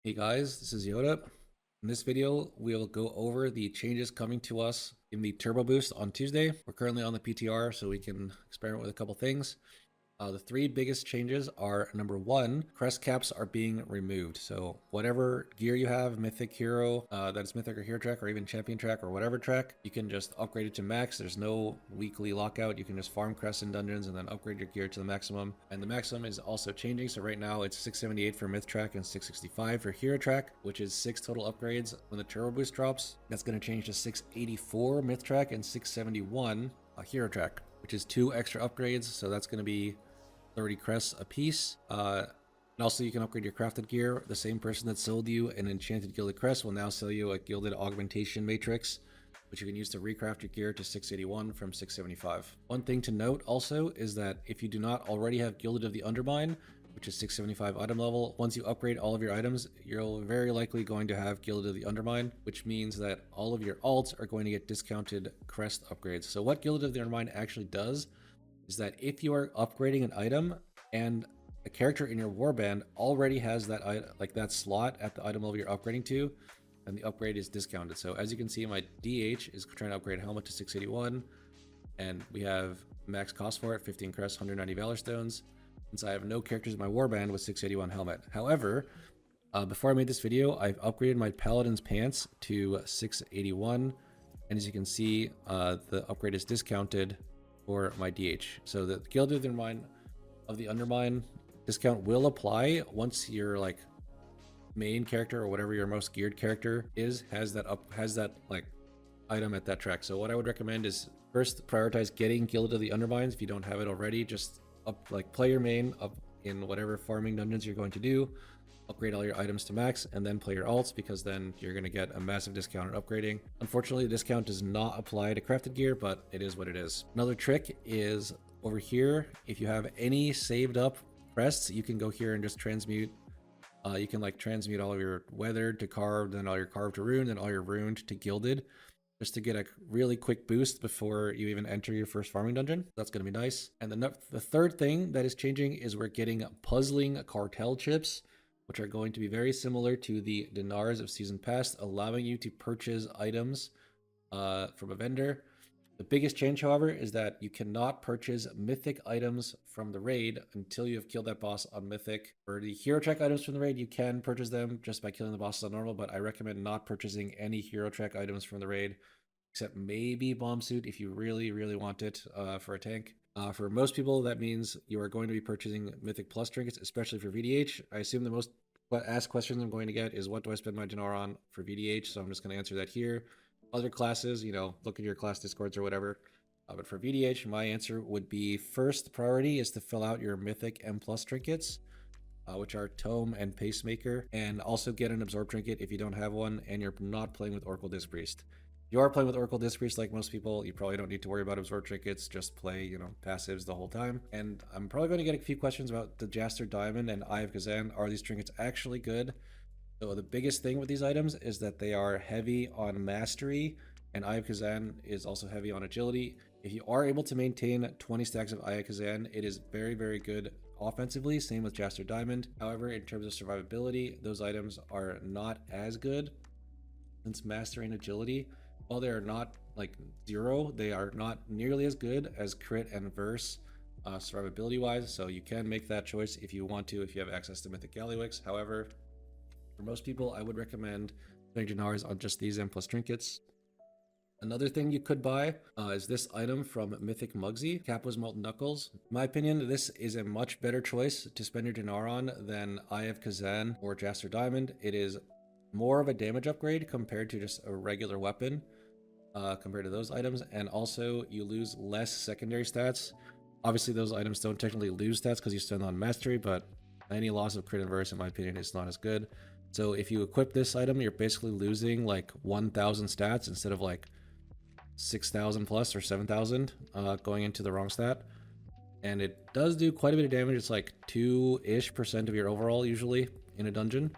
Hey guys, this is Yoda. In this video, we'll go over the changes coming to us in the Turbo Boost on Tuesday. We're currently on the PTR, so we can experiment with a couple things. The three biggest changes are number one, crest caps are being removed. So whatever gear you have, mythic hero, that is mythic or hero track, or even champion track, or whatever track, you can just upgrade it to max. There's no weekly lockout. You can just farm crests in dungeons and then upgrade your gear to the maximum. And the maximum is also changing. So right now it's 678 for myth track and 665 for hero track, which is 6 total upgrades. When the turbo boost drops, that's going to change to 684 myth track and 671 hero track, which is 2 extra upgrades. So that's going to be 30 crests a piece. And also you can upgrade your crafted gear. The same person that sold you an enchanted gilded crest will now sell you a gilded augmentation matrix, which you can use to recraft your gear to 681 from 675. One thing to note also is that if you do not already have Gilded of the Undermine, which is 675 item level, once you upgrade all of your items, you're very likely going to have Gilded of the Undermine, which means that all of your alts are going to get discounted crest upgrades. So what Gilded of the Undermine actually does is that if you are upgrading an item and a character in your warband already has that that slot at the item level you're upgrading to, and the upgrade is discounted. So as you can see, my DH is trying to upgrade helmet to 681, and we have max cost for it, 15 crests, 190 valor stones, since I have no characters in my warband with 681 helmet. However, before I made this video, I've upgraded my paladin's pants to 681, and as you can see, the upgrade is discounted for my DH. So the Gilded of the Undermine discount will apply once your main character or whatever your most geared character has that item at that track. So what I would recommend is first prioritize getting Gilded of the Undermines. If you don't have it already, just play your main up in whatever farming dungeons you're going to do, upgrade all your items to max, and then play your alts, because then you're going to get a massive discount on upgrading. Unfortunately, the discount does not apply to crafted gear, but it is what it is. Another trick is over here, if you have any saved up crests, you can go here and just transmute. You can transmute all of your weathered to carved, then all your carved to runed, and all your runed to gilded, just to get a really quick boost before you even enter your first farming dungeon. That's going to be nice. And the third thing that is changing is we're getting puzzling cartel chips, which are going to be very similar to the dinars of season past, allowing you to purchase items from a vendor. The biggest change, however, is that you cannot purchase mythic items from the raid until you have killed that boss on mythic. For the hero track items from the raid, you can purchase them just by killing the bosses on normal, but I recommend not purchasing any hero track items from the raid, except maybe bomb suit if you really, really want it for a tank. For most people, that means you are going to be purchasing Mythic Plus trinkets, especially for VDH. I assume the most asked questions I'm going to get is, what do I spend my dinar on for VDH? So I'm just going to answer that here. Other classes, look at your class discords or whatever. But for VDH, my answer would be first priority is to fill out your Mythic M Plus trinkets, which are Tome and Pacemaker, and also get an Absorb trinket if you don't have one and you're not playing with Oracle Disc Priest. If you are playing with Oracle Disc Priest like most people, you probably don't need to worry about Absorb trinkets, just play, passives the whole time. And I'm probably going to get a few questions about the Jaster Diamond and Eye of Kazan. Are these trinkets actually good? So the biggest thing with these items is that they are heavy on mastery, and Eye of Kazan is also heavy on agility. If you are able to maintain 20 stacks of Eye of Kazan, it is very, very good offensively, same with Jaster Diamond. However, in terms of survivability, those items are not as good, since mastery and agility, while they are not zero, they are not nearly as good as crit and verse survivability wise. So you can make that choice if you want to, if you have access to Mythic Gallywix. However, for most people, I would recommend spending dinars on just these M plus trinkets. Another thing you could buy is this item from Mythic Mugsy, Capo's Molten Knuckles. In my opinion, this is a much better choice to spend your dinar on than Eye of Kazan or Jaster Diamond. It is more of a damage upgrade compared to just a regular weapon, compared to those items, and also you lose less secondary stats. Obviously, those items don't technically lose stats because you spend on mastery, but any loss of crit and verse, in my opinion, is not as good. So if you equip this item, you're basically losing 1,000 stats instead of 6,000 plus or 7,000 going into the wrong stat. And it does do quite a bit of damage. It's 2-ish% of your overall usually in a dungeon.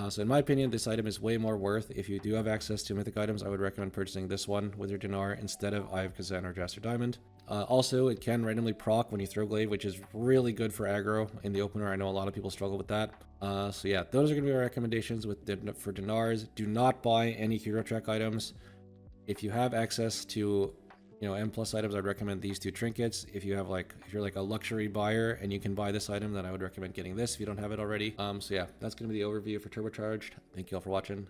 So in my opinion, this item is way more worth. If you do have access to mythic items, I would recommend purchasing this one with your dinar instead of Eye of Kazan or Jaster Diamond. Also, it can randomly proc when you throw glaive, which is really good for aggro in the opener. I know a lot of people struggle with that. So yeah, those are going to be our recommendations for dinars. Do not buy any hero track items. If you have access to M plus items, I'd recommend these two trinkets. If you're like a luxury buyer and you can buy this item, then I would recommend getting this if you don't have it already. So yeah, that's gonna be the overview for Turbocharged. Thank you all for watching.